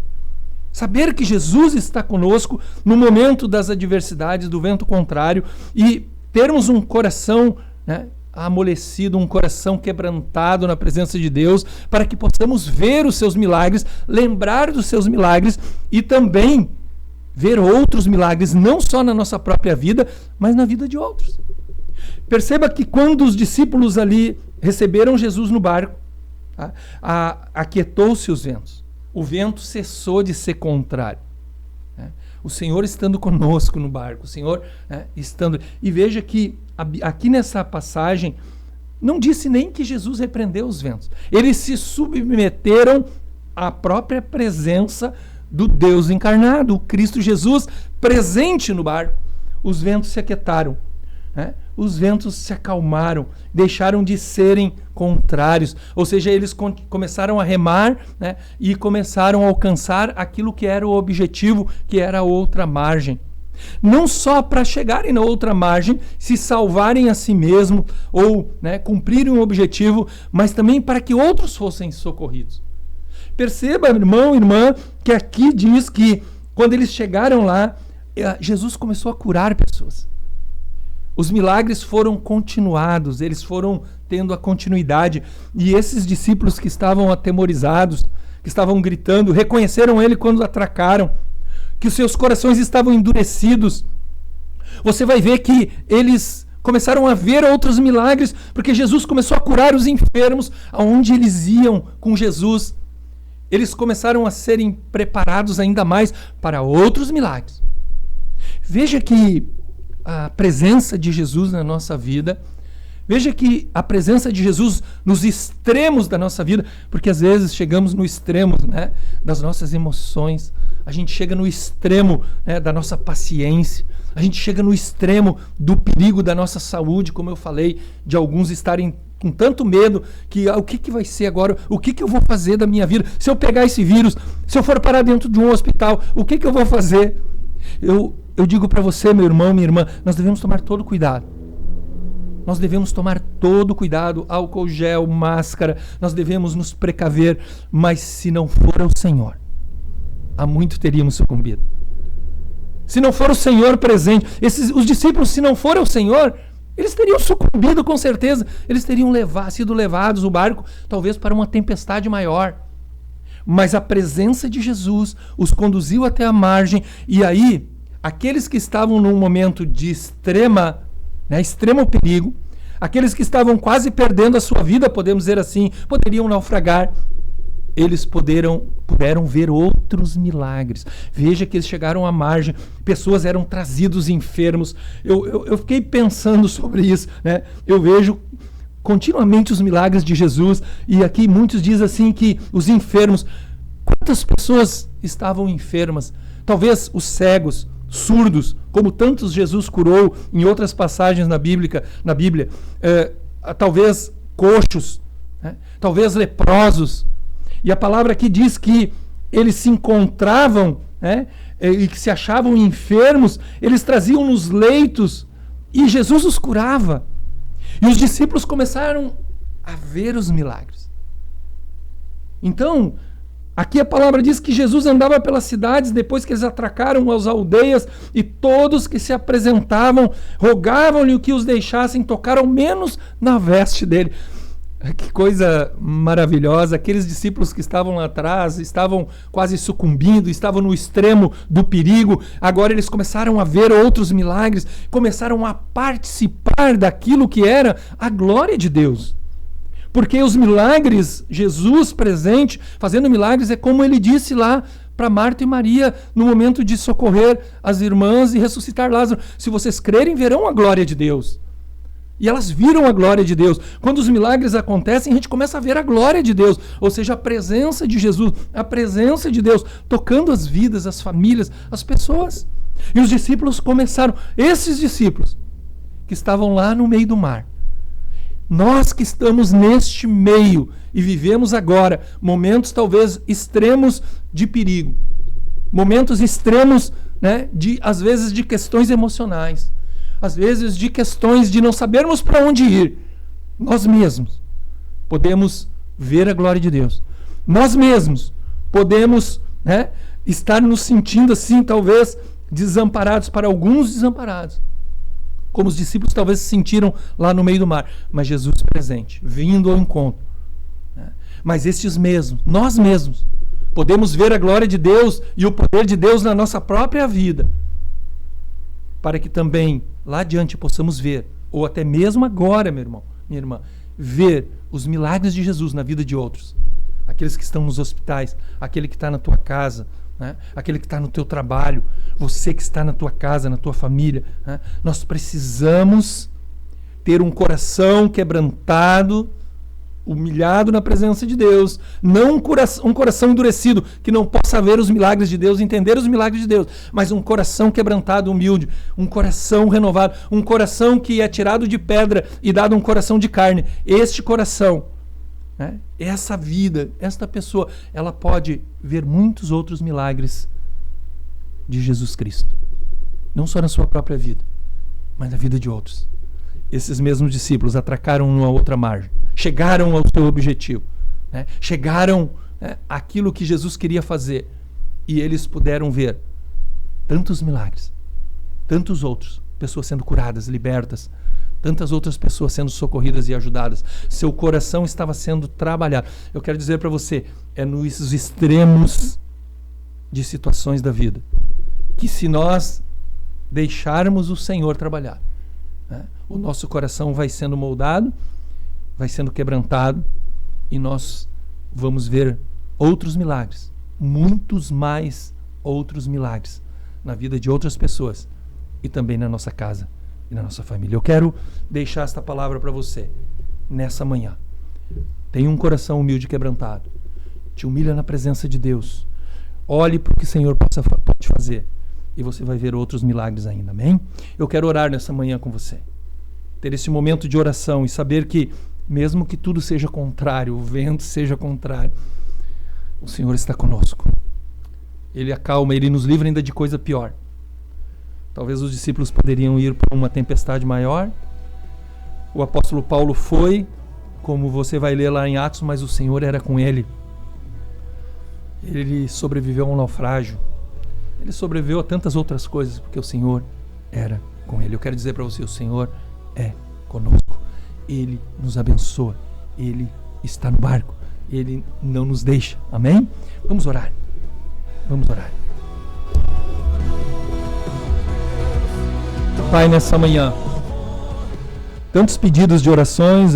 Saber que Jesus está conosco no momento das adversidades, do vento contrário, e termos um coração, né, amolecido, um coração quebrantado na presença de Deus, para que possamos ver os seus milagres, lembrar dos seus milagres e também ver outros milagres, não só na nossa própria vida, mas na vida de outros. Perceba que quando os discípulos ali receberam Jesus no barco, aquietou-se os ventos. O vento cessou de ser contrário. O Senhor estando conosco no barco, o Senhor, né, estando... E veja que aqui nessa passagem não disse nem que Jesus repreendeu os ventos. Eles se submeteram à própria presença do Deus encarnado, o Cristo Jesus presente no barco. Os ventos se aquietaram, né? Os ventos se acalmaram, deixaram de serem contrários, ou seja, eles começaram a remar, né, e começaram a alcançar aquilo que era o objetivo, que era a outra margem. Não só para chegarem na outra margem, se salvarem a si mesmo, ou, né, cumprirem um objetivo, mas também para que outros fossem socorridos. Perceba, irmão, irmã, que aqui diz que quando eles chegaram lá, Jesus começou a curar pessoas. Os milagres foram continuados, eles foram tendo a continuidade. E esses discípulos que estavam atemorizados, que estavam gritando, reconheceram ele quando atracaram, que os seus corações estavam endurecidos. Você vai ver que eles começaram a ver outros milagres, porque Jesus começou a curar os enfermos aonde eles iam com Jesus. Eles começaram a serem preparados ainda mais para outros milagres. Veja que a presença de Jesus na nossa vida, veja que a presença de Jesus nos extremos da nossa vida, porque às vezes chegamos no extremo, né, das nossas emoções, a gente chega no extremo, né, da nossa paciência, a gente chega no extremo do perigo da nossa saúde, como eu falei, de alguns estarem com tanto medo que o que vai ser agora, o que eu vou fazer da minha vida, se eu pegar esse vírus, se eu for parar dentro de um hospital, o que eu vou fazer? Eu digo para você, meu irmão, minha irmã, nós devemos tomar todo cuidado. Nós devemos tomar todo cuidado, álcool gel, máscara, nós devemos nos precaver, mas se não for o Senhor, há muito teríamos sucumbido. Se não for o Senhor presente, os discípulos, se não for o Senhor, eles teriam sucumbido com certeza, eles teriam sido levados, o barco, talvez para uma tempestade maior. Mas a presença de Jesus os conduziu até a margem, e aí, aqueles que estavam num momento de extremo perigo, aqueles que estavam quase perdendo a sua vida, podemos dizer assim, poderiam naufragar, eles puderam ver outros milagres. Veja que eles chegaram à margem, pessoas eram trazidos enfermos. Eu fiquei pensando sobre isso, né? Eu vejo continuamente os milagres de Jesus, e aqui muitos dizem assim que os enfermos, quantas pessoas estavam enfermas? Talvez os cegos, surdos, como tantos Jesus curou em outras passagens na Bíblia, talvez coxos, né? Talvez leprosos. E a palavra aqui diz que eles se encontravam, né, e que se achavam enfermos, eles traziam nos leitos e Jesus os curava. E os discípulos começaram a ver os milagres. Então, aqui a palavra diz que Jesus andava pelas cidades depois que eles atracaram as aldeias, e todos que se apresentavam rogavam-lhe que os deixassem tocar ao menos na veste dele. Que coisa maravilhosa. Aqueles discípulos que estavam lá atrás, estavam quase sucumbindo, estavam no extremo do perigo, agora eles começaram a ver outros milagres, começaram a participar daquilo que era a glória de Deus. Porque os milagres, Jesus presente, fazendo milagres, é como ele disse lá para Marta e Maria, no momento de socorrer as irmãs e ressuscitar Lázaro: se vocês crerem, verão a glória de Deus. E elas viram a glória de Deus. Quando os milagres acontecem, a gente começa a ver a glória de Deus, ou seja, a presença de Jesus, a presença de Deus, tocando as vidas, as famílias, as pessoas. E os discípulos começaram, esses discípulos que estavam lá no meio do mar, nós que estamos neste meio e vivemos agora momentos talvez extremos de perigo, momentos extremos, né, às vezes de questões emocionais, às vezes de questões de não sabermos para onde ir, nós mesmos podemos ver a glória de Deus. Nós mesmos podemos, né, estar nos sentindo assim, talvez desamparados, para alguns desamparados, como os discípulos talvez se sentiram lá no meio do mar, mas Jesus presente, vindo ao encontro, né? Mas estes mesmos, nós mesmos, podemos ver a glória de Deus e o poder de Deus na nossa própria vida, para que também lá adiante possamos ver, ou até mesmo agora, meu irmão, minha irmã, ver os milagres de Jesus na vida de outros. Aqueles que estão nos hospitais, aquele que está na tua casa, né? Aquele que está no teu trabalho, você que está na tua casa, na tua família, né? Nós precisamos ter um coração quebrantado, humilhado na presença de Deus, não um coração endurecido, que não possa ver os milagres de Deus, entender os milagres de Deus, mas um coração quebrantado, humilde, um coração renovado, um coração que é tirado de pedra e dado um coração de carne. Este coração, né, essa vida, esta pessoa, ela pode ver muitos outros milagres de Jesus Cristo, não só na sua própria vida, mas na vida de outros. Esses mesmos discípulos atracaram numa outra margem, chegaram ao seu objetivo, né? Chegaram, né, àquilo que Jesus queria fazer, e eles puderam ver tantos milagres, tantos outros, pessoas sendo curadas, libertas, tantas outras pessoas sendo socorridas e ajudadas. Seu coração estava sendo trabalhado. Eu quero dizer para você, é nos extremos de situações da vida que, se nós deixarmos o Senhor trabalhar, né, o nosso coração vai sendo moldado, vai sendo quebrantado, e nós vamos ver outros milagres, muitos mais outros milagres na vida de outras pessoas e também na nossa casa e na nossa família. Eu quero deixar esta palavra para você nessa manhã. Tenha um coração humilde e quebrantado, te humilha na presença de Deus, olhe para o que o Senhor pode fazer, e você vai ver outros milagres ainda, amém? Eu quero orar nessa manhã com você, ter esse momento de oração e saber que, mesmo que tudo seja contrário, o vento seja contrário, o Senhor está conosco. Ele acalma, Ele nos livra ainda de coisa pior. Talvez os discípulos poderiam ir para uma tempestade maior. O apóstolo Paulo foi, como você vai ler lá em Atos, mas o Senhor era com ele. Ele sobreviveu a um naufrágio. Ele sobreviveu a tantas outras coisas, porque o Senhor era com ele. Eu quero dizer para você, o Senhor é conosco. Ele nos abençoa. Ele está no barco. Ele não nos deixa. Amém? Vamos orar. Vamos orar. Pai, nessa manhã, tantos pedidos de orações,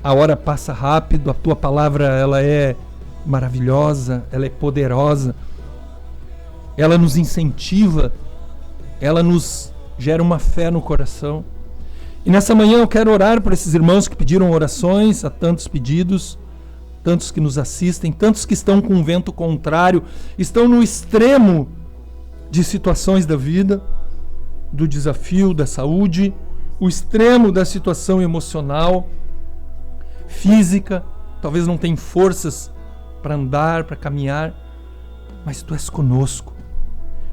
a hora passa rápido, a Tua palavra, ela é maravilhosa, ela é poderosa, ela nos incentiva, ela nos gera uma fé no coração. E nessa manhã eu quero orar por esses irmãos que pediram orações, há tantos pedidos, tantos que nos assistem, tantos que estão com um vento contrário, estão no extremo de situações da vida, do desafio, da saúde, o extremo da situação emocional, física, talvez não tenham forças para andar, para caminhar, mas Tu és conosco.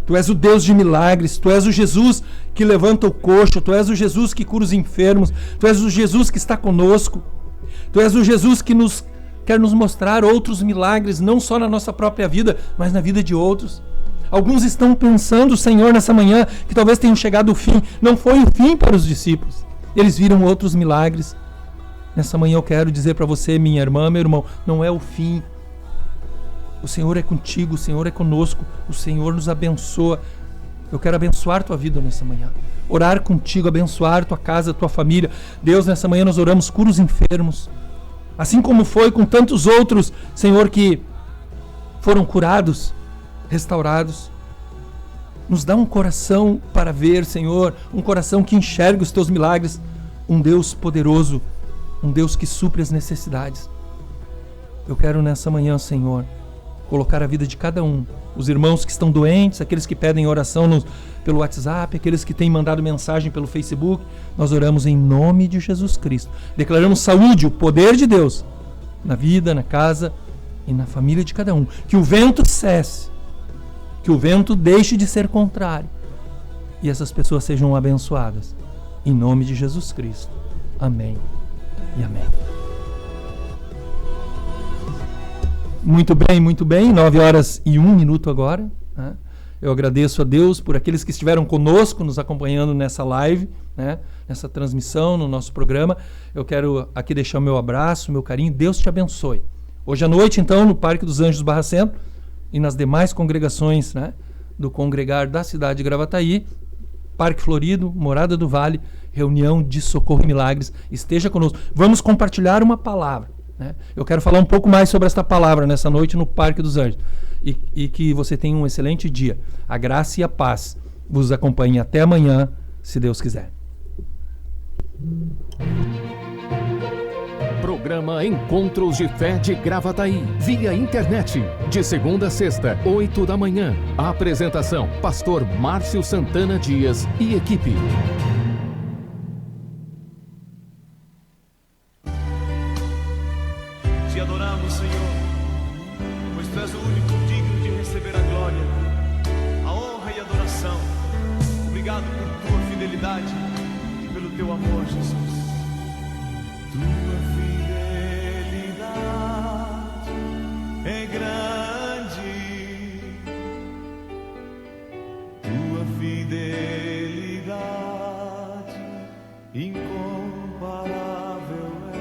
Tu és o Deus de milagres, Tu és o Jesus que levanta o coxo, Tu és o Jesus que cura os enfermos, Tu és o Jesus que está conosco, Tu és o Jesus que quer nos mostrar outros milagres, não só na nossa própria vida, mas na vida de outros. Alguns estão pensando, Senhor, nessa manhã, que talvez tenham chegado o fim. Não foi o fim para os discípulos. Eles viram outros milagres. Nessa manhã eu quero dizer para você, minha irmã, meu irmão, não é o fim. O Senhor é contigo, o Senhor é conosco, o Senhor nos abençoa. Eu quero abençoar tua vida nessa manhã. Orar contigo, abençoar tua casa, tua família. Deus, nessa manhã nós oramos, cura os enfermos. Assim como foi com tantos outros, Senhor, que foram curados, restaurados. Nos dá um coração para ver, Senhor, um coração que enxerga os teus milagres, um Deus poderoso, um Deus que supre as necessidades. Eu quero nessa manhã, Senhor, colocar a vida de cada um, os irmãos que estão doentes, aqueles que pedem oração pelo WhatsApp, aqueles que têm mandado mensagem pelo Facebook. Nós oramos em nome de Jesus Cristo. Declaramos saúde, o poder de Deus na vida, na casa e na família de cada um. Que o vento cesse, que o vento deixe de ser contrário e essas pessoas sejam abençoadas. Em nome de Jesus Cristo. Amém e amém. Muito bem, 9h01 agora, né? Eu agradeço a Deus por aqueles que estiveram conosco, nos acompanhando nessa live, né? Nessa transmissão, no nosso programa. Eu quero aqui deixar o meu abraço, o meu carinho. Deus te abençoe. Hoje à noite, então, no Parque dos Anjos Barra Centro e nas demais congregações, né, do congregar da cidade de Gravataí, Parque Florido, Morada do Vale, reunião de Socorro e Milagres. Esteja conosco. Vamos compartilhar uma palavra. Eu quero falar um pouco mais sobre esta palavra nessa noite no Parque dos Anjos. e que você tenha um excelente dia. A graça e a paz vos acompanhem até amanhã, se Deus quiser. Programa Encontros de Fé de Gravataí, via internet, de segunda a sexta, 8 da manhã. A apresentação, Pastor Márcio Santana Dias e equipe. Te adoramos, Senhor, pois Tu és o único digno de receber a glória, a honra e a adoração. Obrigado por Tua fidelidade e pelo Teu amor, Jesus. Tua fidelidade é grande, Tua fidelidade incomparável é.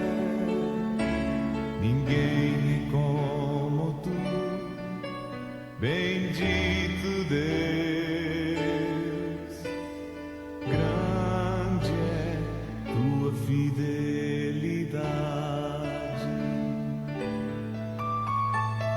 Ninguém é como Tu, bendito Deus.